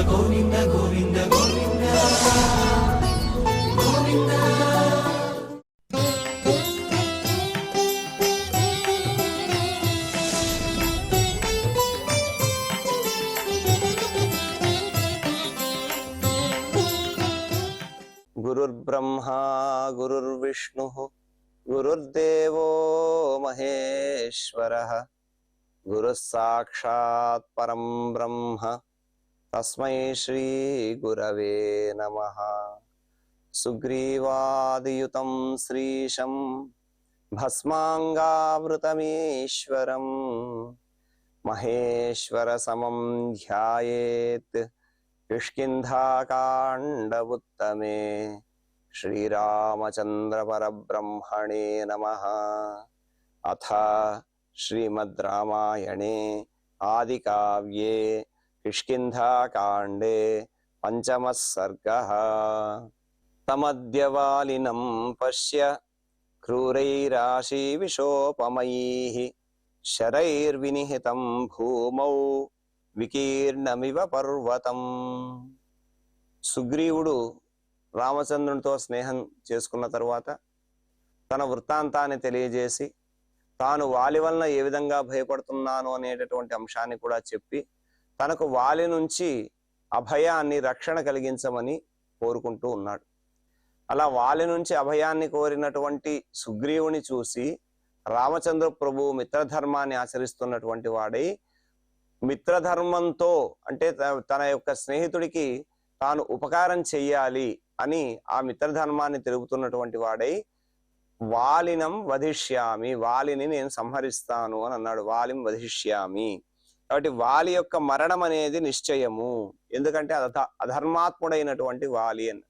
గోవింద గోవింద గోవింద గోవింద. గురుర్బ్రహ్మా గురుర్విష్ణుః గురుర్దేవో మహేశ్వరః గురుః సాక్షాత్ పరం బ్రహ్మ తస్మై శ్రీ గురవే నమః. సుగ్రీవాదియుతం శ్రీశం భస్మాంగావృతమీశ్వరం మహేశ్వర సమం ధ్యాయేత్ కిష్కింధాకాండవుత్తమే. శ్రీరామచంద్ర పరబ్రహ్మణే నమః. అథ శ్రీమద్ రామాయణే ఆదికావ్యే కిష్కింధాకాండే పంచమః సర్గః. తమద్యవాలినం పశ్య క్రూరైరాశీ విశోపమయైః శరైర్వినిహితం భూమౌ వికీర్ణమివ పర్వతం. సుగ్రీవుడు రామచంద్రునితో స్నేహం చేసుకున్న తరువాత తన వృత్తాంతాన్ని తెలియజేసి తాను వాలి వలన ఏ విధంగా భయపడుతున్నాను అనేటటువంటి అంశాన్ని కూడా చెప్పి తనకు వాలి నుంచి అభయాన్ని రక్షణ కలిగించమని కోరుకుంటూ ఉన్నాడు. అలా వాలి నుంచి అభయాన్ని కోరినటువంటి సుగ్రీవుని చూసి రామచంద్ర ప్రభువు మిత్రధర్మాన్ని ఆచరిస్తున్నటువంటి వాడై మిత్రధర్మంతో అంటే తన యొక్క స్నేహితుడికి తాను ఉపకారం చెయ్యాలి అని ఆ మిత్రధర్మాన్ని తెలుపుతున్నటువంటి వాడై వాలినం వధిష్యామి, వాలిని నేను సంహరిస్తాను అని అన్నాడు. వాలిం వధిష్యామి. కాబట్టి వాలి యొక్క మరణం అనేది నిశ్చయము. ఎందుకంటే అధర్మాత్ముడైనటువంటి వాలి అని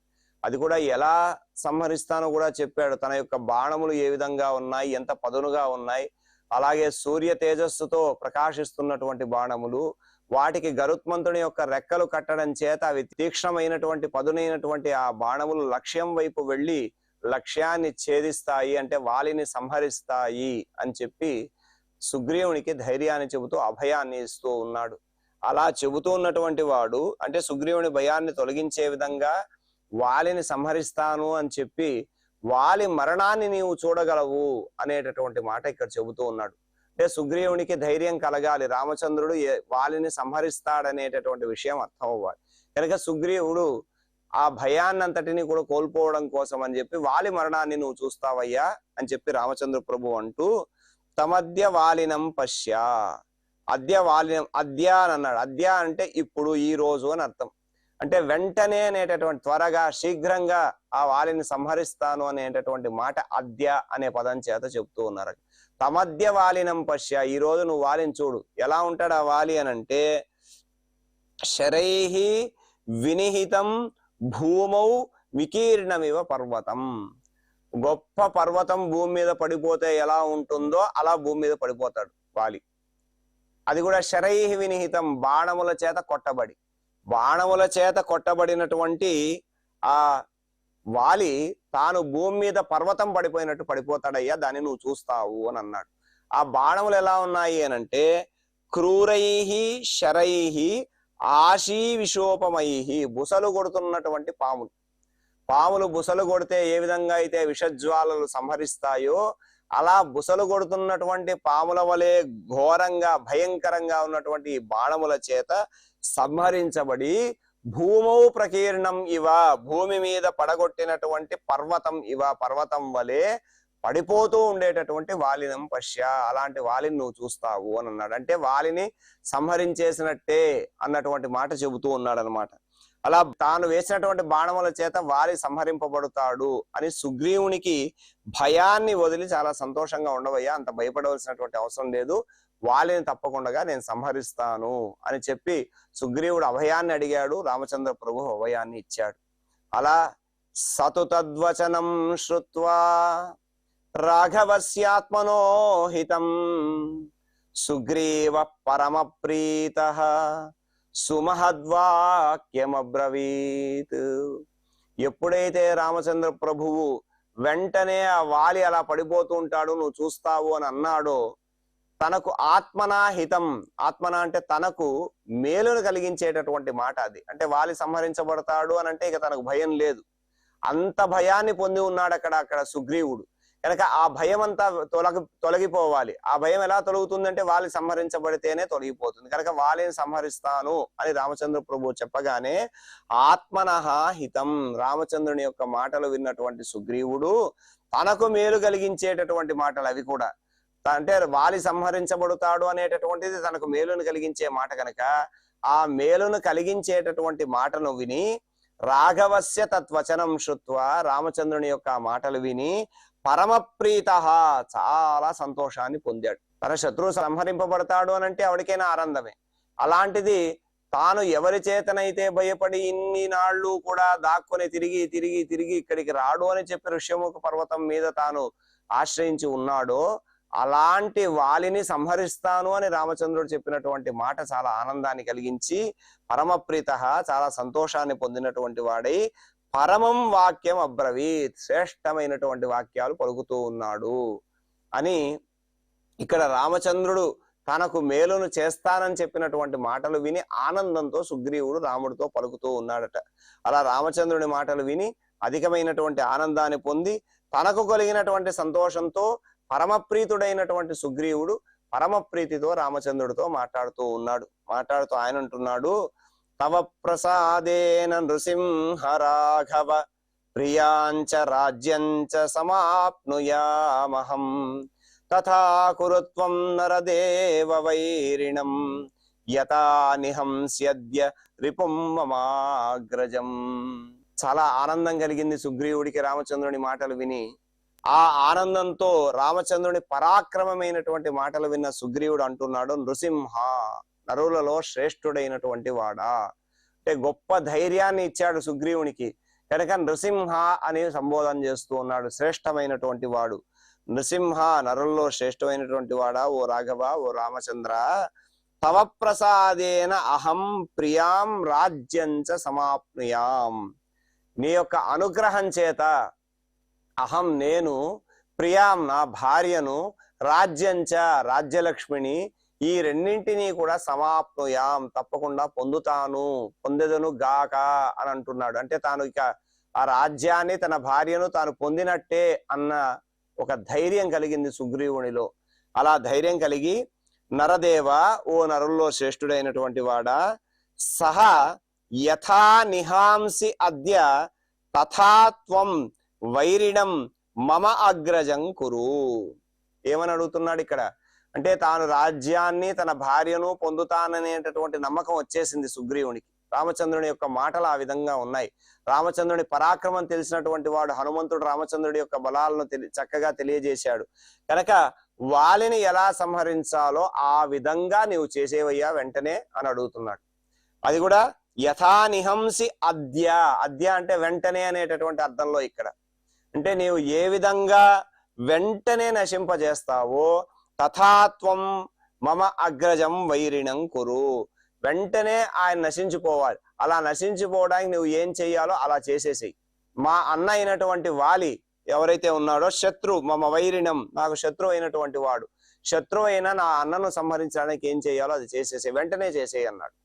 అది కూడా ఎలా సంహరిస్తానో కూడా చెప్పాడు. తన యొక్క బాణములు ఏ విధంగా ఉన్నాయి, ఎంత పదునుగా ఉన్నాయి, అలాగే సూర్య తేజస్సుతో ప్రకాశిస్తున్నటువంటి బాణములు, వాటికి గరుత్మంతుని యొక్క రెక్కలు కట్టడం చేత అవి తీక్ష్ణమైనటువంటి పదునైనటువంటి ఆ బాణములు లక్ష్యం వైపు వెళ్ళి లక్ష్యాన్ని ఛేదిస్తాయి, అంటే వాలిని సంహరిస్తాయి అని చెప్పి సుగ్రీవునికి ధైర్యాన్ని చెబుతూ అభయాన్ని ఇస్తూ ఉన్నాడు. అలా చెబుతూ ఉన్నటువంటి వాడు అంటే సుగ్రీవుని భయాన్ని తొలగించే విధంగా వాలిని సంహరిస్తాను అని చెప్పి వాలి మరణాన్ని నీవు చూడగలవు అనేటటువంటి మాట ఇక్కడ చెబుతూ ఉన్నాడు. అంటే సుగ్రీవునికి ధైర్యం కలగాలి, రామచంద్రుడు వాలిని సంహరిస్తాడనేటటువంటి విషయం అర్థం అవ్వాలి. కనుక సుగ్రీవుడు ఆ భయాన్నంతటిని కూడా కోల్పోవడం కోసం అని చెప్పి వాలి మరణాన్ని నువ్వు చూస్తావయ్యా అని చెప్పి రామచంద్ర ప్రభు అంటూ తమద్య వాలినం పశ్య. అద్య వాలినం, అద్య అని అన్నాడు. అద్య అంటే ఇప్పుడు, ఈ రోజు అని అర్థం. అంటే వెంటనే అనేటటువంటి త్వరగా శీఘ్రంగా ఆ వాలిని సంహరిస్తాను అనేటటువంటి మాట అద్య అనే పదం చేత చెప్తూ ఉన్నారు. తమద్య వాలినం పశ్య, ఈ రోజు నువ్వు వాలిని చూడు. ఎలా ఉంటాడు ఆ వాలి అని అంటే శరైహి వినిహితం భూమౌ వికీర్ణమివ పర్వతం. గొప్ప పర్వతం భూమి మీద పడిపోతే ఎలా ఉంటుందో అలా భూమి మీద పడిపోతాడు వాలి. అది కూడా శరైహి వినిహితం, బాణముల చేత కొట్టబడి. బాణముల చేత కొట్టబడినటువంటి ఆ వాలి తాను భూమి మీద పర్వతం పడిపోయినట్టు పడిపోతాడయ్యా, దాన్ని నువ్వు చూస్తావు అని అన్నాడు. ఆ బాణములు ఎలా ఉన్నాయి అనంటే క్రూరైహి శరైహి ఆశీ విశోపమైహి, బుసలు కొడుతున్నటువంటి పాములు. పాములు బుసలు కొడితే ఏ విధంగా అయితే విషజ్వాలలు సంహరిస్తాయో అలా బుసలు కొడుతున్నటువంటి పాముల వలె ఘోరంగా భయంకరంగా ఉన్నటువంటి బాణముల చేత సంహరించబడి భూమౌ ప్రకీర్ణం ఇవ, భూమి మీద పడగొట్టినటువంటి పర్వతం ఇవ, పర్వతం వలె పడిపోతూ ఉండేటటువంటి వాలినం పశ్య, అలాంటి వాలిని నువ్వు చూస్తావు అని అన్నాడు. అంటే వాలిని సంహరించేసినట్టే అన్నటువంటి మాట చెబుతూ ఉన్నాడు అనమాట. అలా తాను వేసినటువంటి బాణముల చేత వాలి సంహరింపబడతాడు అని సుగ్రీవునికి భయాన్ని వదిలి చాలా సంతోషంగా ఉండవయ్యా, అంత భయపడవలసినటువంటి అవసరం లేదు, వాలిని తప్పకుండా నేను సంహరిస్తాను అని చెప్పి సుగ్రీవుడు అభయాన్ని అడిగాడు. రామచంద్ర ప్రభు అభయాన్ని ఇచ్చాడు. అలా సతు తద్వచనం శ్రుత్వా రాఘవస్యాత్మనో హితం సుగ్రీవ పరమ ప్రీతః సుమహద్వాక్యమబ్రవీత్. ఎప్పుడైతే రామచంద్ర ప్రభువు వెంటనే ఆ వాలి అలా పడిపోతూ ఉంటాడు నువ్వు చూస్తావు అని అన్నాడో తనకు ఆత్మనా హితం, ఆత్మన అంటే తనకు మేలును కలిగించేటటువంటి మాట అది. అంటే వాలి సంహరించబడతాడు అని అంటే ఇక తనకు భయం లేదు, అంత భయాన్ని పొంది ఉన్నాడు అక్కడ సుగ్రీవుడు. కనుక ఆ భయం అంతా తొలగిపోవాలి. ఆ భయం ఎలా తొలగుతుందంటే వాలి సంహరించబడితేనే తొలగిపోతుంది. కనుక వాలిని సంహరిస్తాను అని రామచంద్ర ప్రభు చెప్పగానే ఆత్మనః హితం, రామచంద్రుని యొక్క మాటలు విన్నటువంటి సుగ్రీవుడు తనకు మేలు కలిగించేటటువంటి మాటలు అవి కూడా. అంటే వాలి సంహరించబడతాడు అనేటటువంటిది తనకు మేలును కలిగించే మాట కనుక ఆ మేలును కలిగించేటటువంటి మాటను విని రాఘవస్య తత్వచనం శ్రుత్వా, రామచంద్రుని యొక్క మాటలు విని పరమప్రీత, చాలా సంతోషాన్ని పొందాడు. తన శత్రువు సంహరింపబడతాడు అని అంటే ఎవరికైనా ఆనందమే. అలాంటిది తాను ఎవరి చేతనైతే భయపడి ఇన్ని నాళ్ళు కూడా దాక్కుని తిరిగి తిరిగి తిరిగి ఇక్కడికి రాడు అని చెప్పి ఋష్యముఖ పర్వతం మీద తాను ఆశ్రయించి ఉన్నాడో అలాంటి వాలిని సంహరిస్తాను అని రామచంద్రుడు చెప్పినటువంటి మాట చాలా ఆనందాన్ని కలిగించి పరమప్రీత, చాలా సంతోషాన్ని పొందినటువంటి వాడై పరమం వాక్యం అబ్రవీత్, శ్రేష్టమైనటువంటి వాక్యాలు పలుకుతూ ఉన్నాడు అని ఇక్కడ రామచంద్రుడు తనకు మేలును చేస్తానని చెప్పినటువంటి మాటలు విని ఆనందంతో సుగ్రీవుడు రాముడితో పలుకుతూ ఉన్నాడట. అలా రామచంద్రుడి మాటలు విని అధికమైనటువంటి ఆనందాన్ని పొంది తనకు కలిగినటువంటి సంతోషంతో పరమప్రీతుడైనటువంటి సుగ్రీవుడు పరమప్రీతితో రామచంద్రుడితో మాట్లాడుతూ ఉన్నాడు. మాట్లాడుతూ ఆయన అంటున్నాడు, తవ ప్రసాదేన నృసింహ రాఘవ ప్రియాంచ రాజ్యంచ సమాప్నుయామహం తథా కురుత్వం నరదేవ వైరిణం యథా నిహంస్యద్య రిపుం మమాగ్రజం. చాలా ఆనందం కలిగింది సుగ్రీవుడికి రామచంద్రుని మాటలు విని. ఆ ఆనందంతో రామచంద్రుని పరాక్రమమైనటువంటి మాటలు విన్న సుగ్రీవుడు అంటున్నాడు, నృసింహ, నరులలో శ్రేష్ఠుడైనటువంటి వాడా. అంటే గొప్ప ధైర్యాన్ని ఇచ్చాడు సుగ్రీవునికి కనుక నృసింహ అని సంబోధన చేస్తూ ఉన్నాడు. శ్రేష్టమైనటువంటి వాడు నృసింహ, నరుల్లో శ్రేష్టమైనటువంటి వాడా ఓ రాఘవ, ఓ రామచంద్ర. తవ ప్రసాదేన అహం ప్రియాం రాజ్యంచ సమాప్నుయాం, నీ యొక్క అనుగ్రహం చేత అహం నేను ప్రియాం నా భార్యను రాజ్యంచ రాజ్యలక్ష్మిని ఈ రెండింటినీ కూడా సమాప్నుయాం తప్పకుండా పొందెదను గాక అని అంటున్నాడు. అంటే తాను ఇక ఆ రాజ్యాన్ని తన భార్యను తాను పొందినట్టే అన్న ఒక ధైర్యం కలిగింది సుగ్రీవునిలో. అలా ధైర్యం కలిగి నరదేవ, ఓ నరుల్లో శ్రేష్ఠుడైనటువంటి వాడా, సహా యథా నిహాంసి అద్య తథా త్వం వైరిణం మమ అగ్రజం కురు. ఏమని అడుగుతున్నాడు ఇక్కడ అంటే తాను రాజ్యాన్ని తన భార్యను పొందుతాననేటటువంటి నమ్మకం వచ్చేసింది సుగ్రీవునికి. రామచంద్రుని యొక్క మాటలు ఆ విధంగా ఉన్నాయి. రామచంద్రుని పరాక్రమం తెలిసినటువంటి వాడు హనుమంతుడు రామచంద్రుడి యొక్క బలాలను చక్కగా తెలియజేశాడు కనుక వాలిని ఎలా సంహరించాలో ఆ విధంగా నీవు చేసేవయ్యా వెంటనే అని అడుగుతున్నాడు. అది కూడా యథా నిహంసి అద్య, అద్య అంటే వెంటనే అనేటటువంటి అర్థంలో ఇక్కడ. అంటే నీవు ఏ విధంగా వెంటనే నశింపజేస్తావో తథాత్వం మమ అగ్రజం వైరిణం కురు, వెంటనే ఆయన నశించిపోవాలి. అలా నశించిపోవడానికి నువ్వు ఏం చెయ్యాలో అలా చేసేసేయి. మా అన్న అయినటువంటి వాలి ఎవరైతే ఉన్నాడో శత్రు మమ వైరిణం, నాకు శత్రువు అయినటువంటి వాడు, శత్రువు అయినా నా అన్నను సంహరించడానికి ఏం చేయాలో అది చేసేసేయి, వెంటనే చేసేయి అన్నాడు.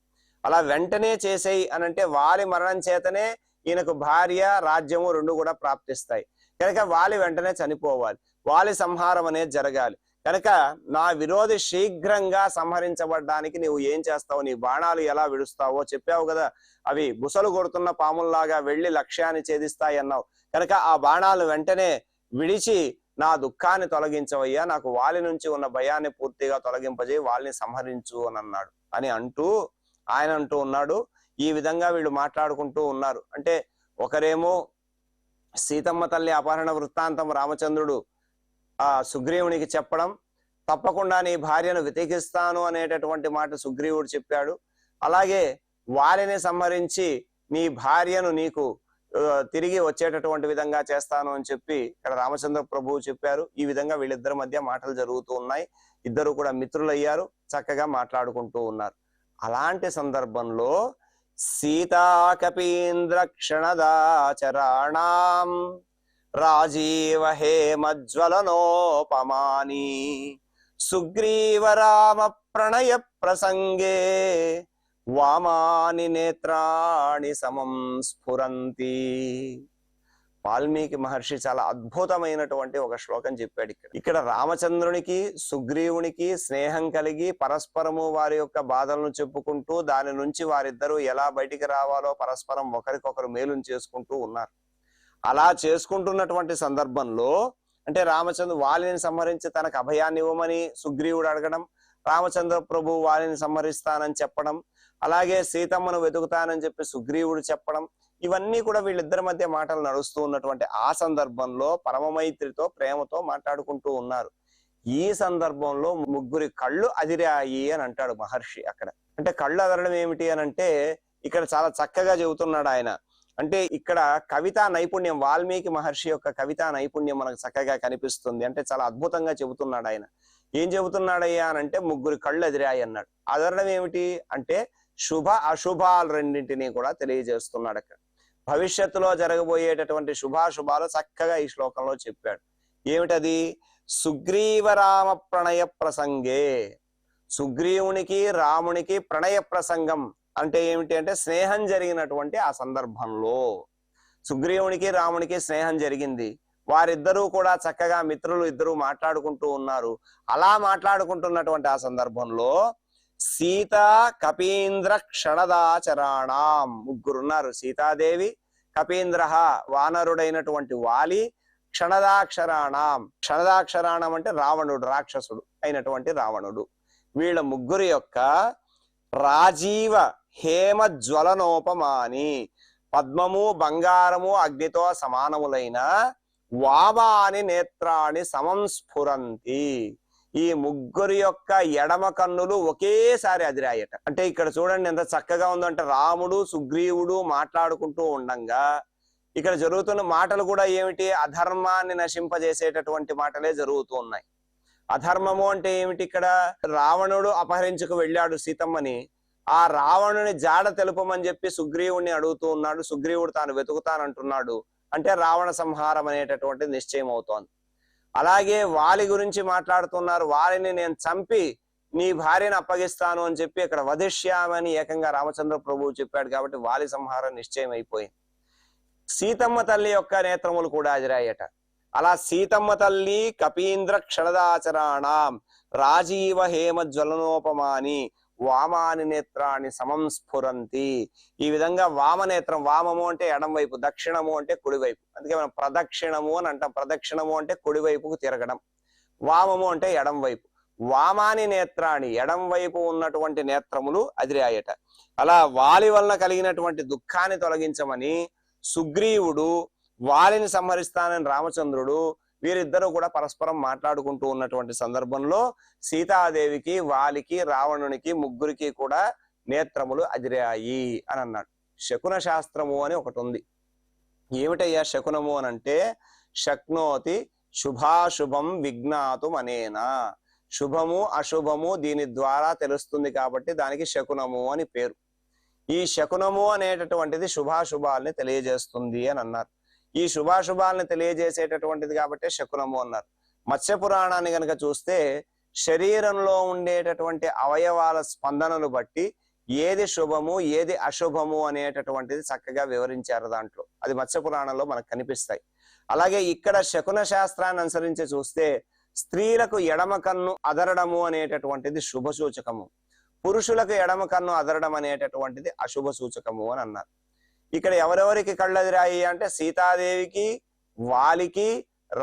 అలా వెంటనే చేసేయి అని అంటే వాలి మరణం చేతనే ఈయనకు భార్య రాజ్యము రెండు కూడా ప్రాప్తిస్తాయి కనుక వాలి వెంటనే చనిపోవాలి, వాలి సంహారం అనేది జరగాలి. కనుక నా విరోధి శీఘ్రంగా సంహరించబడడానికి నీవు ఏం చేస్తావు, నీ బాణాలు ఎలా విడుస్తావో చెప్పావు కదా, అవి బుసలు కొడుతున్న పాముల్లాగా వెళ్ళి లక్ష్యాన్ని ఛేదిస్తాయి అన్నావు కనుక ఆ బాణాలు వెంటనే విడిచి నా దుఃఖాన్ని తొలగించవయ్యా, నాకు వాలి నుంచి ఉన్న భయాన్ని పూర్తిగా తొలగింపజేయి, వాళ్ళని సంహరించు అని అన్నాడు. అని అంటూ ఆయన అంటూ ఉన్నాడు. ఈ విధంగా వీళ్ళు మాట్లాడుకుంటూ ఉన్నారు. అంటే ఒకరేమో సీతమ్మ తల్లి అపహరణ వృత్తాంతం రామచంద్రుడు ఆ సుగ్రీవునికి చెప్పడం, తప్పకుండా నీ భార్యను వెతికిస్తాను అనేటటువంటి మాట సుగ్రీవుడు చెప్పాడు. అలాగే వాలిని సంహరించి నీ భార్యను నీకు తిరిగి వచ్చేటటువంటి విధంగా చేస్తాను అని చెప్పి ఇక్కడ రామచంద్ర ప్రభువు చెప్పారు. ఈ విధంగా వీళ్ళిద్దరి మధ్య మాటలు జరుగుతూ ఉన్నాయి. ఇద్దరు కూడా మిత్రులయ్యారు, చక్కగా మాట్లాడుకుంటూ ఉన్నారు. అలాంటి సందర్భంలో సీతా కపీంద్ర క్షణదాచరాణాం రాజీవ హేమజ్వలనోపమాని సుగ్రీవరామ ప్రణయ ప్రసంగే వామాని నేత్రాణి సమం స్ఫురంతి. వాల్మీకి మహర్షి చాలా అద్భుతమైనటువంటి ఒక శ్లోకం చెప్పాడు. ఇక్కడ రామచంద్రునికి సుగ్రీవునికి స్నేహం కలిగి పరస్పరము వారి యొక్క బాధలను చెప్పుకుంటూ దాని నుంచి వారిద్దరూ ఎలా బయటికి రావాలో పరస్పరం ఒకరికొకరు మేలును చేసుకుంటూ ఉన్నారు. అలా చేసుకుంటున్నటువంటి సందర్భంలో అంటే రామచంద్ర వాలిని సంహరించి తనకు అభయాన్ని ఇవ్వమని సుగ్రీవుడు అడగడం, రామచంద్ర ప్రభు వాలిని సంహరిస్తానని చెప్పడం, అలాగే సీతమ్మను వెతుకుతానని చెప్పి సుగ్రీవుడు చెప్పడం, ఇవన్నీ కూడా వీళ్ళిద్దరి మధ్య మాటలు నడుస్తూ ఉన్నటువంటి ఆ సందర్భంలో పరమమైత్రితో ప్రేమతో మాట్లాడుకుంటూ ఉన్నారు. ఈ సందర్భంలో ముగ్గురి కళ్ళు అదిరాయి అని అంటాడు మహర్షి. అక్కడ అంటే కళ్ళు అదరడం ఏమిటి అని అంటే ఇక్కడ చాలా చక్కగా చెబుతున్నాడు ఆయన. అంటే ఇక్కడ కవితా నైపుణ్యం, వాల్మీకి మహర్షి యొక్క కవితా నైపుణ్యం మనకు చక్కగా కనిపిస్తుంది. అంటే చాలా అద్భుతంగా చెబుతున్నాడు ఆయన. ఏం చెబుతున్నాడయ్యా అని అంటే ముగ్గురి కళ్ళు అదిరాయి అన్నాడు. అదరడం ఏమిటి అంటే శుభ అశుభాలు రెండింటినీ కూడా తెలియజేస్తున్నాడు. అక్కడ భవిష్యత్తులో జరగబోయేటటువంటి శుభాశుభాలు చక్కగా ఈ శ్లోకంలో చెప్పాడు. ఏమిటది? సుగ్రీవరామ ప్రణయ ప్రసంగే, సుగ్రీవునికి రామునికి ప్రణయ ప్రసంగం అంటే ఏమిటి అంటే స్నేహం జరిగినటువంటి ఆ సందర్భంలో సుగ్రీవునికి రామునికి స్నేహం జరిగింది. వారిద్దరూ కూడా చక్కగా మిత్రులు ఇద్దరు మాట్లాడుకుంటూ ఉన్నారు. అలా మాట్లాడుకుంటున్నటువంటి ఆ సందర్భంలో సీత కపీంద్ర క్షణదాచరాణం ముగ్గురున్నారు. సీతాదేవి, కపీంద్ర వానరుడైనటువంటి వాలి, క్షణదాక్షరాణం, క్షణదాక్షరాణం అంటే రావణుడు, రాక్షసుడు అయినటువంటి రావణుడు. వీళ్ళ ముగ్గురు యొక్క రాజీవ హేమ జ్వలనోపమాని, పద్మము బంగారము అగ్నితో సమానములైన వామాని నేత్రాణి సంస్ఫురంతి, ఈ ముగ్గురు యొక్క ఎడమ కన్నులు ఒకేసారి అదిరాయట. అంటే ఇక్కడ చూడండి ఎంత చక్కగా ఉందంటే రాముడు సుగ్రీవుడు మాట్లాడుకుంటూ ఉండంగా ఇక్కడ జరుగుతున్న మాటలు కూడా ఏమిటి? అధర్మాన్ని నశింపజేసేటటువంటి మాటలే జరుగుతూ ఉన్నాయి. అధర్మము అంటే ఏమిటి? ఇక్కడ రావణుడు అపహరించుకు వెళ్ళాడు సీతమ్మని. ఆ రావణుని జాడ తెలుపమని చెప్పి సుగ్రీవుడిని అడుగుతూ ఉన్నాడు. సుగ్రీవుడు తాను వెతుకుతానంటున్నాడు. అంటే రావణ సంహారం అనేటటువంటి నిశ్చయం అవుతోంది. అలాగే వాలి గురించి మాట్లాడుతున్నారు. వాలిని నేను చంపి నీ భార్యను అప్పగిస్తాను అని చెప్పి ఇక్కడ వధిష్యామని ఏకంగా రామచంద్ర ప్రభువు చెప్పాడు. కాబట్టి వాలి సంహారం నిశ్చయం అయిపోయింది. సీతమ్మ తల్లి యొక్క నేత్రములు కూడా అదిరాయట. అలా సీతమ్మ తల్లి కపీంద్ర క్షణదాచరాణం రాజీవ హేమ జ్వలనోపమాని వామాని నేత్రాన్ని సంస్ఫురంతి. ఈ విధంగా వామనేత్రం, వామము అంటే ఎడం వైపు, దక్షిణము అంటే కుడివైపు. అందుకే మనం ప్రదక్షిణము అని అంటాం. ప్రదక్షిణము అంటే కుడివైపుకు తిరగడం, వామము అంటే ఎడం వైపు. వామాని నేత్రాన్ని ఎడం వైపు ఉన్నటువంటి నేత్రములు అదిరాయట. అలా వాలి వలన కలిగినటువంటి దుఃఖాన్ని తొలగించమని సుగ్రీవుడు, వాలిని సంహరిస్తానని రామచంద్రుడు, వీరిద్దరూ కూడా పరస్పరం మాట్లాడుకుంటూ ఉన్నటువంటి సందర్భంలో సీతాదేవికి, వాలికి, రావణునికి ముగ్గురికి కూడా నేత్రములు అదిరాయి అని అన్నాడు. శకున శాస్త్రము అని ఒకటి ఉంది. ఏమిటయ్యా శకునము అని అంటే శక్నోతి శుభాశుభం విజ్ఞాతుం అనేనా, శుభము అశుభము దీని ద్వారా తెలుస్తుంది కాబట్టి దానికి శకునము అని పేరు. ఈ శకునము అనేటటువంటిది శుభాశుభాలని తెలియజేస్తుంది అని అన్నారు. ఈ శుభాశుభాలను తెలియజేసేటటువంటిది కాబట్టి శకునము అన్నారు. మత్స్య పురాణాన్ని గనక చూస్తే శరీరంలో ఉండేటటువంటి అవయవాల స్పందనలు బట్టి ఏది శుభము ఏది అశుభము అనేటటువంటిది చక్కగా వివరించారు దాంట్లో. అది మత్స్య పురాణంలో మనకు కనిపిస్తాయి. అలాగే ఇక్కడ శకున శాస్త్రాన్ని అనుసరించి చూస్తే స్త్రీలకు ఎడమ కన్ను అదరడము అనేటటువంటిది శుభ సూచకము, పురుషులకు ఎడమ కన్ను అదరడం అనేటటువంటిది అశుభ సూచకము అని అన్నారు. ఇక్కడ ఎవరెవరికి కళ్ళు అదిరాయి అంటే సీతాదేవికి, వాలికి,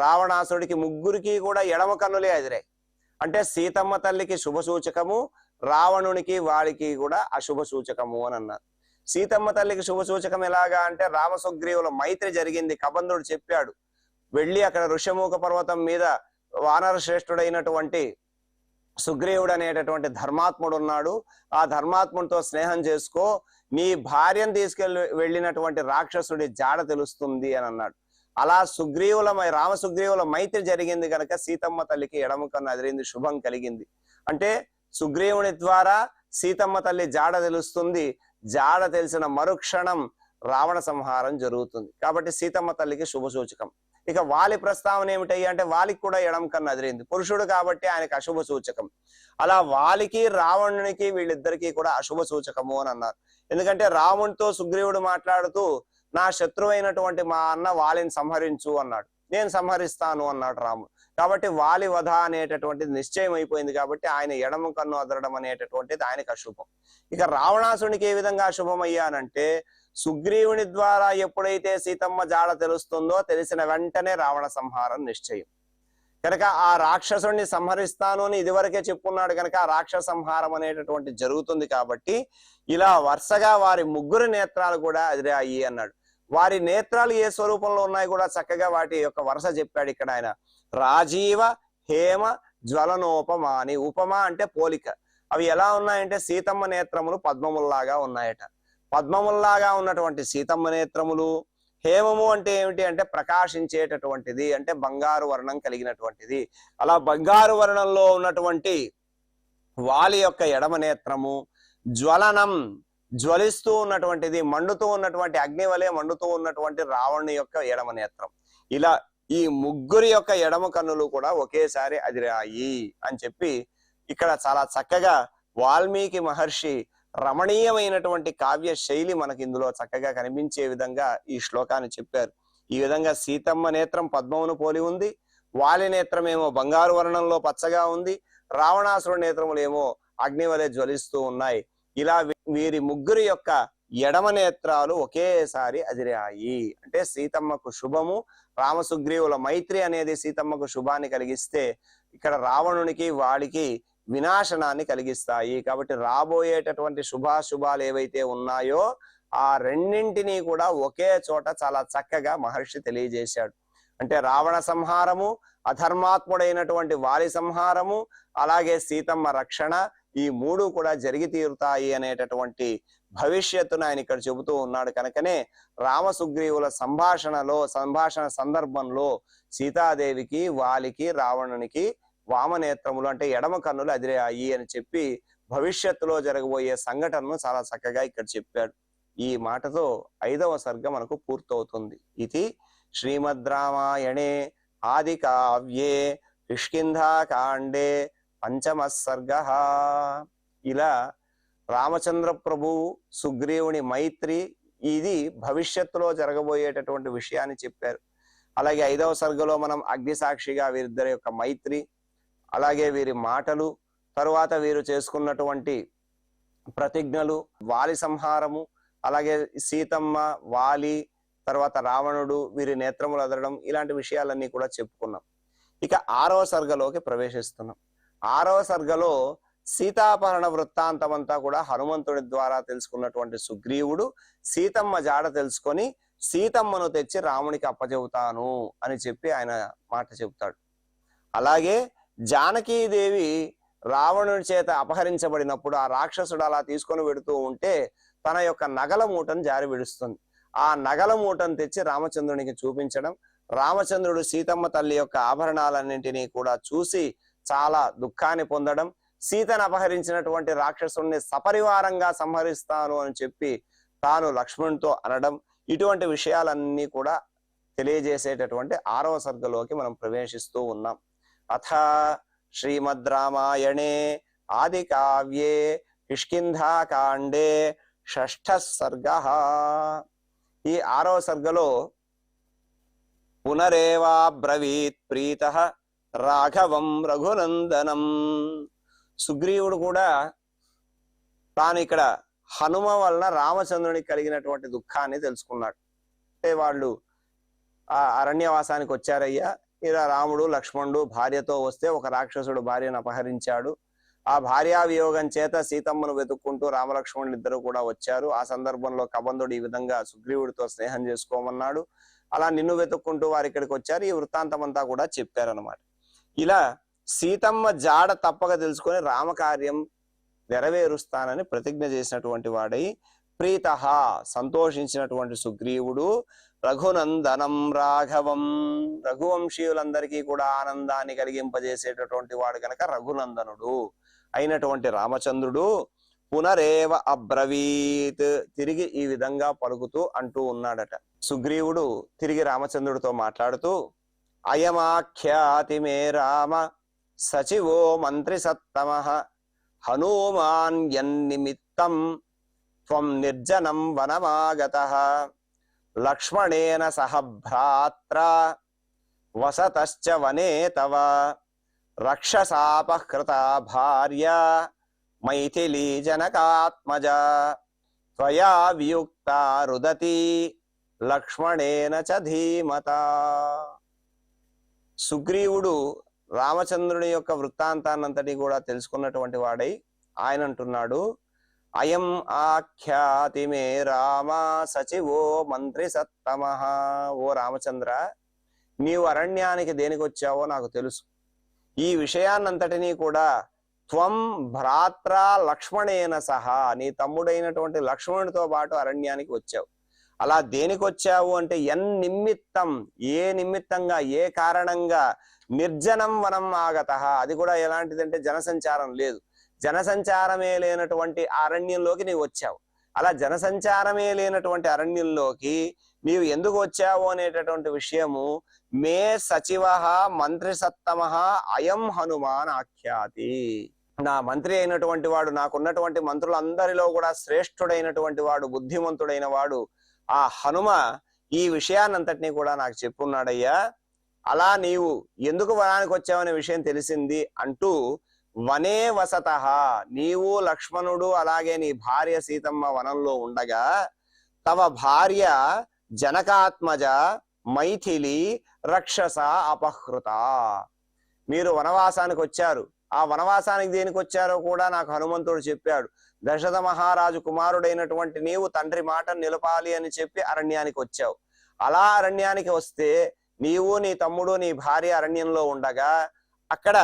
రావణాసుడికి ముగ్గురికి కూడా ఎడమ కన్నులే అదిరాయి. అంటే సీతమ్మ తల్లికి శుభ సూచకము, రావణునికి వాలికి కూడా అశుభ సూచకము అని అన్నారు. సీతమ్మ తల్లికి శుభ సూచకం ఎలాగా అంటే రామసుగ్రీవుల మైత్రి జరిగింది. కబంధుడు చెప్పాడు, వెళ్ళి అక్కడ ఋష్యమూక పర్వతం మీద వానర శ్రేష్ఠుడైనటువంటి సుగ్రీవుడు అనేటటువంటి ధర్మాత్ముడు ఉన్నాడు, ఆ ధర్మాత్ముడితో స్నేహం చేసుకో, నీ భార్యను తీసుకెళ్ళి వెళ్ళినటువంటి రాక్షసుడి జాడ తెలుస్తుంది అని అన్నాడు. అలా రామసుగ్రీవుల మైత్రి జరిగింది కనుక సీతమ్మ తల్లికి ఎడమ కన్ను అదిరింది, శుభం కలిగింది. అంటే సుగ్రీవుని ద్వారా సీతమ్మ తల్లి జాడ తెలుస్తుంది. జాడ తెలిసిన మరుక్షణం రావణ సంహారం జరుగుతుంది. కాబట్టి సీతమ్మ తల్లికి శుభ సూచకం. ఇక వాలి ప్రస్తావన ఏమిటయ్యా అంటే వాలికి కూడా ఎడమ కన్ను అదిరింది, పురుషుడు కాబట్టి ఆయనకి అశుభ సూచకం. అలా వాలికి రావణునికి వీళ్ళిద్దరికీ కూడా అశుభ సూచకము అని అన్నారు. ఎందుకంటే రావణుడితో సుగ్రీవుడు మాట్లాడుతూ నా శత్రువైనటువంటి మా అన్న వాలిని సంహరించు అన్నాడు, నేను సంహరిస్తాను అన్నాడు రాముడు. కాబట్టి వాలి వధ అనేటటువంటిది నిశ్చయం అయిపోయింది కాబట్టి ఆయన ఎడమ కన్ను అదరడం అనేటటువంటిది ఆయనకు అశుభం. ఇక రావణాసునికి ఏ విధంగా అశుభం అయ్యానంటే సుగ్రీవుని ద్వారా ఎప్పుడైతే సీతమ్మ జాడ తెలుస్తుందో తెలిసిన వెంటనే రావణ సంహారం నిశ్చయం కనుక ఆ రాక్షసుడిని సంహరిస్తాను అని ఇదివరకే చెప్పున్నాడు కనుక ఆ రాక్షస సంహారం అనేటటువంటి జరుగుతుంది. కాబట్టి ఇలా వరుసగా వారి ముగ్గురు నేత్రాలు కూడా అదిరాయి అన్నాడు. వారి నేత్రాలు ఏ స్వరూపంలో ఉన్నాయి కూడా చక్కగా వాటి యొక్క వరుస చెప్పాడు ఇక్కడ ఆయన. రాజీవ హేమ జ్వలనోపమాని, ఉపమా అంటే పోలిక. అవి ఎలా ఉన్నాయంటే సీతమ్మ నేత్రములు పద్మముల్లాగా ఉన్నాయట. పద్మముల్లాగా ఉన్నటువంటి సీతమ్మ నేత్రములు, హేమము అంటే ఏమిటి అంటే ప్రకాశించేటటువంటిది, అంటే బంగారు వర్ణం కలిగినటువంటిది. అలా బంగారు వర్ణంలో ఉన్నటువంటి వాలి యొక్క ఎడమ నేత్రము, జ్వలనం జ్వలిస్తూ ఉన్నటువంటిది, మండుతూ ఉన్నటువంటి అగ్ని వలె మండుతూ ఉన్నటువంటి రావణుని యొక్క ఎడమ నేత్రం. ఇలా ఈ ముగ్గురి యొక్క ఎడమ కన్నులు కూడా ఒకేసారి అదిరాయి అని చెప్పి ఇక్కడ చాలా చక్కగా వాల్మీకి మహర్షి రమణీయమైనటువంటి కావ్య శైలి మనకి ఇందులో చక్కగా కనిపించే విధంగా ఈ శ్లోకాన్ని చెప్పారు. ఈ విధంగా సీతమ్మ నేత్రం పద్మమును పోలి ఉంది, వాలి నేత్రం ఏమో బంగారు వర్ణంలో పచ్చగా ఉంది, రావణాసురుడి నేత్రములేమో అగ్ని వలె జ్వలిస్తూ ఉన్నాయి. ఇలా వీరి ముగ్గురి యొక్క ఎడమ నేత్రాలు ఒకేసారి అదిరాయి. అంటే సీతమ్మకు శుభము, రామసుగ్రీవుల మైత్రి అనేది సీతమ్మకు శుభాన్ని కలిగిస్తే ఇక్కడ రావణునికి వాడికి వినాశనాన్ని కలిగిస్తాయి. కాబట్టి రాబోయేటటువంటి శుభాశుభాలు ఏవైతే ఉన్నాయో ఆ రెండింటినీ కూడా ఒకే చోట చాలా చక్కగా మహర్షి తెలియజేశాడు. అంటే రావణ సంహారము, అధర్మాత్ముడైనటువంటి వాలి సంహారము, అలాగే సీతమ్మ రక్షణ, ఈ మూడు కూడా జరిగి తీరుతాయి అనేటటువంటి భవిష్యత్తును ఆయన ఇక్కడ చెబుతూ ఉన్నాడు. కనుకనే రామసుగ్రీవుల సంభాషణ సందర్భంలో సీతాదేవికి వాలికి రావణునికి వామనేత్రములు అంటే ఎడమ కన్నులు అదిరాయి అని చెప్పి భవిష్యత్తులో జరగబోయే సంఘటనను చాలా చక్కగా ఇక్కడ చెప్పాడు. ఈ మాటతో 5వ సర్గ మనకు పూర్తవుతుంది. ఇది శ్రీమద్ రామాయణే ఆది కావ్యే కిష్కింధాకాండే 5వ సర్గ. ఇలా రామచంద్ర ప్రభు సుగ్రీవుని మైత్రి ఇది భవిష్యత్తులో జరగబోయేటటువంటి విషయాన్ని చెప్పారు. అలాగే 5వ సర్గలో మనం అగ్ని సాక్షిగా వీరిద్దరి యొక్క మైత్రి, అలాగే వీరి మాటలు, తరువాత వీరు చేసుకున్నటువంటి ప్రతిజ్ఞలు, వాలి సంహారము, అలాగే సీతమ్మ, వాలి, తర్వాత రావణుడు, వీరి నేత్రములు అదరడం, ఇలాంటి విషయాలన్నీ కూడా చెప్పుకున్నాం. ఇక 6వ సర్గలోకి ప్రవేశిస్తున్నాం. 6వ సర్గలో సీతాపహరణ వృత్తాంతం అంతా కూడా హనుమంతుడి ద్వారా తెలుసుకున్నటువంటి సుగ్రీవుడు సీతమ్మ జాడ తెలుసుకొని సీతమ్మను తెచ్చి రామునికి అప్పచెబుతాను అని చెప్పి ఆయన మాట చెబుతాడు. అలాగే జానకీదేవి రావణుడి చేత అపహరించబడినప్పుడు ఆ రాక్షసుడు అలా తీసుకొని వెడుతూ ఉంటే తన యొక్క నగల మూటను జారి విడుస్తుంది. ఆ నగల మూటను తెచ్చి రామచంద్రునికి చూపించడం, రామచంద్రుడు సీతమ్మ తల్లి యొక్క ఆభరణాలన్నింటినీ కూడా చూసి చాలా దుఃఖాన్ని పొందడం, సీతను అపహరించినటువంటి రాక్షసుడిని సపరివారంగా సంహరిస్తాను అని చెప్పి తాను లక్ష్మణునితో అనడం, ఇటువంటి విషయాలన్నీ కూడా తెలియజేసేటటువంటి 6వ సర్గలోకి మనం ప్రవేశిస్తూ ఉన్నాం. అథ శ్రీమద్ రామాయణే ఆది కావ్యే కిష్కింధాకాండే 6వ సర్గ. ఈ 6వ సర్గలో పునరేవాబ్రవీత్ ప్రీతః రాఘవం రఘునందనం. సుగ్రీవుడు కూడా తాను ఇక్కడ హనుమ వలన రామచంద్రునికి కలిగినటువంటి దుఃఖాన్ని తెలుసుకున్నాడు. అంటే వాళ్ళు ఆ అరణ్యవాసానికి వచ్చారయ్యా, ఇలా రాముడు లక్ష్మణుడు భార్యతో వస్తే ఒక రాక్షసుడు భార్యను అపహరించాడు. ఆ భార్యా వియోగం చేత సీతమ్మను వెతుక్కుంటూ రామలక్ష్మణులు ఇద్దరు కూడా వచ్చారు. ఆ సందర్భంలో కబంధుడు ఈ విధంగా సుగ్రీవుడితో స్నేహం చేసుకోమన్నాడు. అలా నిన్ను వెతుక్కుంటూ వారు ఇక్కడికి వచ్చారు. ఈ వృత్తాంతం అంతా కూడా చెప్పారనమాట. ఇలా సీతమ్మ జాడ తప్పక తెలుసుకొని రామకార్యం నెరవేరుస్తానని ప్రతిజ్ఞ చేసినటువంటి వాడై ప్రీతః సంతోషించినటువంటి సుగ్రీవుడు రఘునందనం రాఘవం, రఘువంశీయులందరికీ కూడా ఆనందాన్ని కలిగింపజేసేటటువంటి వాడు కనుక రఘునందనుడు అయినటువంటి రామచంద్రుడు పునరేవ అబ్రవీత్ తిరిగి ఈ విధంగా పలుకుతూ అంటూ ఉన్నాడట. సుగ్రీవుడు తిరిగి రామచంద్రుడితో మాట్లాడుతూ అయమాఖ్యాతి మే రామ సచివో మంత్రి సత్తమః హనుమాన్ యన్నిమిత్తం త్వం నిర్జనం వనమాగతః లక్ష్మణేన సహ భ్రాత్రా వసతశ్చ వనే తవ రక్షసాపహృత భార్య మైథిలీ జనకాత్మజ త్వయా వియుక్త రుదతి లక్ష్మణేన చ ధీమతా. సుగ్రీవుడు రామచంద్రుని యొక్క వృత్తాంతాన్నంతటి కూడా తెలుసుకున్నటువంటి వాడై ఆయన అంటున్నాడు, అయం ఆఖ్యాతి మే రామ సచివో మంత్రి సత్తమః. ఓ రామచంద్ర, నీవు అరణ్యానికి దేనికి వచ్చావో నాకు తెలుసు. ఈ విషయాన్నంతటినీ కూడా త్వం భ్రాత్ర లక్ష్మణేన సహా, నీ తమ్ముడైనటువంటి లక్ష్మణుడితో పాటు అరణ్యానికి వచ్చావు. అలా దేనికి వచ్చావు అంటే నిమిత్తం, ఏ నిమిత్తంగా, ఏ కారణంగా, నిర్జనం వనం ఆగతః, అది కూడా ఎలాంటిదంటే జనసంచారం లేదు, జనసంచారమే లేనటువంటి అరణ్యంలోకి నీవు వచ్చావు. అలా జనసంచారమే లేనటువంటి అరణ్యంలోకి నీవు ఎందుకు వచ్చావు అనేటటువంటి విషయము మే సచివ మంత్రి సత్తమః అయం హనుమాన్ ఆఖ్యాతి. నా మంత్రి అయినటువంటి వాడు, నాకున్నటువంటి మంత్రులందరిలో కూడా శ్రేష్ఠుడైనటువంటి వాడు, బుద్ధిమంతుడైన వాడు ఆ హనుమ ఈ విషయాన్నంతటినీ కూడా నాకు చెప్పున్నాడయ్యా. అలా నీవు ఎందుకు వనానికి వచ్చావనే విషయం తెలిసింది అంటూ వనే వసతః, నీవు లక్ష్మణుడు అలాగే నీ భార్య సీతమ్మ వనంలో ఉండగా తవ భార్య జనకాత్మజ మైథిలి రక్షస అపహృత. మీరు వనవాసానికి వచ్చారు. ఆ వనవాసానికి దేనికి వచ్చారో కూడా నాకు హనుమంతుడు చెప్పాడు. దశరథ మహారాజు కుమారుడైనటువంటి నీవు తండ్రి మాటను నిలపాలి అని చెప్పి అరణ్యానికి వచ్చావు. అలా అరణ్యానికి వస్తే నీవు, నీ తమ్ముడు, నీ భార్య అరణ్యంలో ఉండగా అక్కడ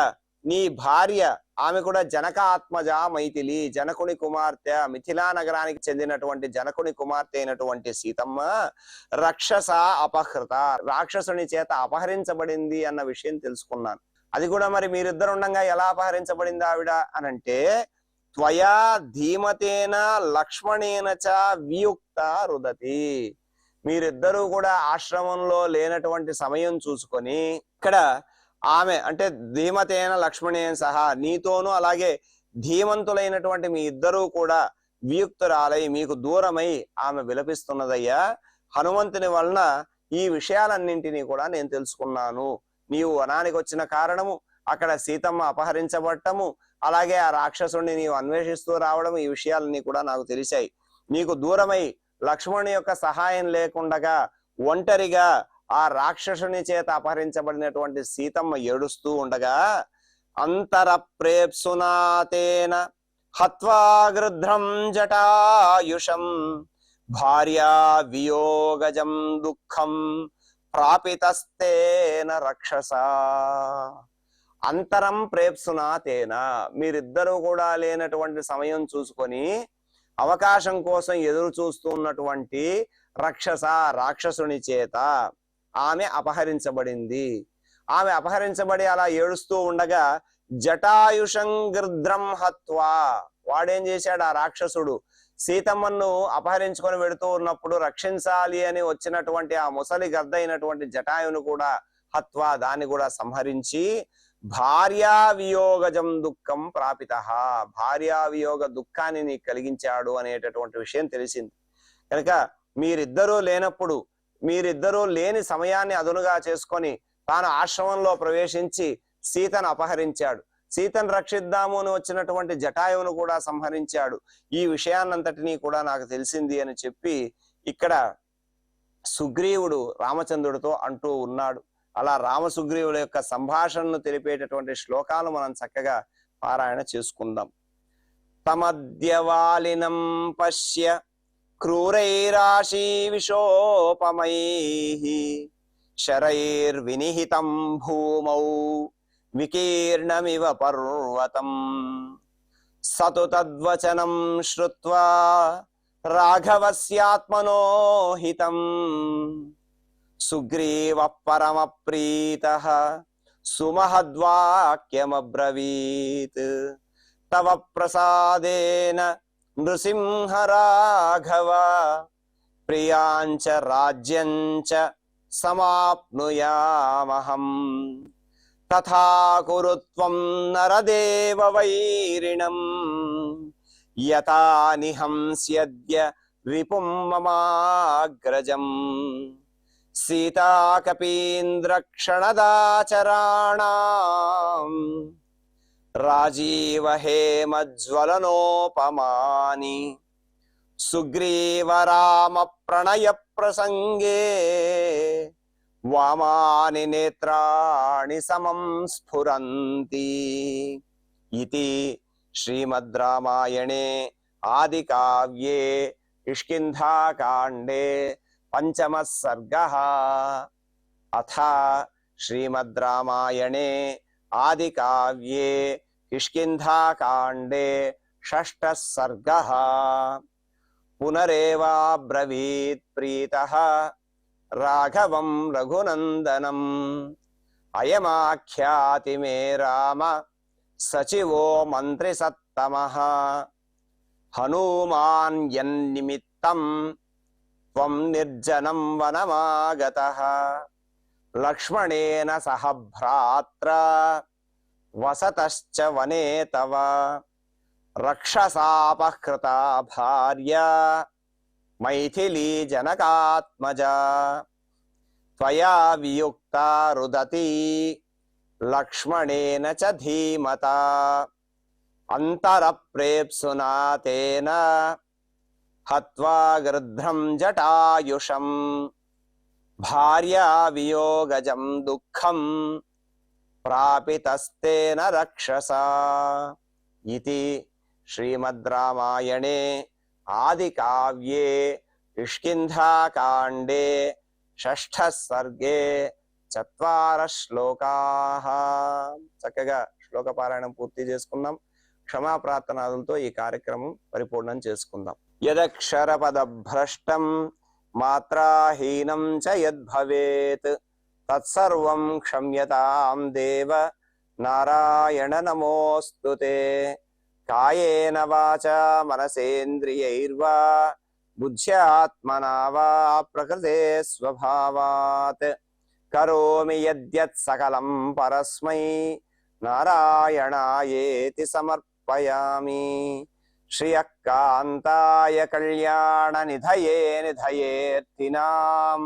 నీ భార్య, ఆమె కూడా జనక ఆత్మజ మైథిలి, జనకుని కుమార్తె, మిథిలా నగరానికి చెందినటువంటి జనకుని కుమార్తె అయినటువంటి సీతమ్మ రక్షస అపహృత, రాక్షసుని చేత అపహరించబడింది అన్న విషయం తెలుసుకున్నాను. అది కూడా మరి మీరిద్దరు ఉండగా ఎలా అపహరించబడింది ఆవిడ అనంటే త్వయా ధీమతేన లక్ష్మణేన చ వియుక్త రుదతి. మీరిద్దరూ కూడా ఆశ్రమంలో లేనటువంటి సమయం చూసుకొని ఇక్కడ ఆమె అంటే ధీమతేన లక్ష్మణేన సహా, నీతోనూ అలాగే ధీమంతులైనటువంటి మీ ఇద్దరూ కూడా వియుక్తురాలై మీకు దూరమై ఆమె విలపిస్తున్నదయ్యా. హనుమంతుని వలన ఈ విషయాలన్నింటినీ కూడా నేను తెలుసుకున్నాను. నీవు వనానికి వచ్చిన కారణము, అక్కడ సీతమ్మ అపహరించబడటము, అలాగే ఆ రాక్షసుడిని నీవు అన్వేషిస్తూ రావడం, ఈ విషయాలన్నీ కూడా నాకు తెలిసాయి. నీకు దూరమై లక్ష్మణుని యొక్క సహాయం లేకుండగా ఒంటరిగా ఆ రాక్షసుని చేత అపహరించబడినటువంటి సీతమ్మ ఏడుస్తూ ఉండగా అంతర ప్రేప్సునాతేన హత్వా గృధ్రం జటాయుషం భార్యా వియోగజం దుఃఖం ప్రాపితస్తేన రక్షస. అంతరం ప్రేప్సునాతేన, మీరిద్దరూ కూడా లేనటువంటి సమయం చూసుకొని అవకాశం కోసం ఎదురు చూస్తున్నటువంటి రాక్షసుని చేత ఆమె అపహరించబడింది. ఆమె అపహరించబడి అలా ఏడుస్తూ ఉండగా జటాయుషం గృధ్రం హత్వా, వాడేం చేశాడు, ఆ రాక్షసుడు సీతమ్మను అపహరించుకొని వెడుతూ ఉన్నప్పుడు రక్షించాలి అని వచ్చినటువంటి ఆ ముసలి గద్ద అయినటువంటి జటాయును కూడా హత్వా, దాన్ని కూడా సంహరించి భార్యా వియోగజం దుఃఖం ప్రాపిత, భార్యా వియోగ దుఃఖాన్ని నీకు కలిగించాడు అనేటటువంటి విషయం తెలిసింది. కనుక మీరిద్దరూ లేనప్పుడు, మీరిద్దరూ లేని సమయాన్ని అదునుగా చేసుకొని తాను ఆశ్రమంలో ప్రవేశించి సీతను అపహరించాడు. సీతను రక్షిద్దాము అని వచ్చినటువంటి జటాయువును కూడా సంహరించాడు. ఈ విషయాన్నంతటినీ కూడా నాకు తెలిసింది అని చెప్పి ఇక్కడ సుగ్రీవుడు రామచంద్రుడితో అంటూ ఉన్నాడు. అలా రామసుగ్రీవుల యొక్క సంభాషణను తెలిపేటటువంటి శ్లోకాలు మనం చక్కగా పారాయణ చేసుకుందాం. తమద్యవాలినం పశ్య క్రూరైరాశీ విశోపమైః శరైర్వినిహితం భూమౌ వికీర్ణమివ పర్వతం సతు తద్వచనం శ్రుత్వా రాఘవస్యాత్మనో హితం సుగ్రీవ పరమ ప్రీతః సుమహద్వాక్యమబ్రవీత్ తవ ప్రసాదేన నృసింహ రాఘవ ప్రియాంచ రాజ్యంచ సమాప్నుయామహం. తథా కురు త్వం నరదేవ వైరిణం యథా నిహంస్యద్య రిపుం మమాగ్రజం. సీతాకపీంద్రక్షణదాచరాణాం రాజీవహేమజ్వలనోపమాని. సుగ్రీవరామ ప్రణయ ప్రసంగే వామాని నేత్రాణి సమం స్ఫురంతి. ఇతి శ్రీమద్ రామాయణే ఆది కావ్యే కిష్కింధాకాండే పంచమః సర్గః. అథ శ్రీమద్ రామాయణే ఆది కావ్యే కిష్కింధాకాండే షష్ఠః సర్గః. పునరేవాబ్రవీత్ ప్రీతః రాఘవం రఘునందనం. అయమాఖ్యాతి మే రామ సచివో మంత్రి సత్తమః. హనుమాన్ యన్నిమిత్తం త్వం నిర్జనం వనమాగతః. లక్ష్మణేన సహ భ్రాత్రా వసతశ్చ వనే తవ. రక్షసాపహృతా భార్య మైథిలీ జనకాత్మజా. త్వయా వియుక్తా రుదతి లక్ష్మణేన చ ధీమతా. అంతరప్రేప్సునా తేన హత్వా గృధ్రం జటాయుషం. భార్యా వియోగజం దుఃఖం ప్రాపితస్తేన రక్షసా. ఇతి శ్రీమద్ రామాయణే ఆది కావ్యే కిష్కింధాకాండే షష్ఠః సర్గే చత్వారః శ్లోకాః. చక్కగా శ్లోక పారాయణం పూర్తి చేసుకున్నాం. క్షమా ప్రార్థనాలతో ఈ కార్యక్రమం పరిపూర్ణం చేసుకుందాం. యదక్షర పద భ్రష్టం మాత్రాహీనం చ యద్భవేత్ తత్సర్వం క్షమ్యతాం దేవ నారాయణ నమోస్తుతే. కాయేన వాచా మనసేంద్రియైర్వా బుద్ధ్యాత్మనా వా ప్రకృతే స్వభావాత్ కరోమి యద్యత్ సకలం పరస్మై నారాయణాయేతి సమర్పయామి. శ్రియః కాంతాయ కళ్యాణ నిధయే నిధయేర్థినాం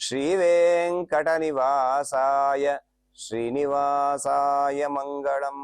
శ్రీవేంకట నివాసాయ శ్రీనివాసాయ మంగళం.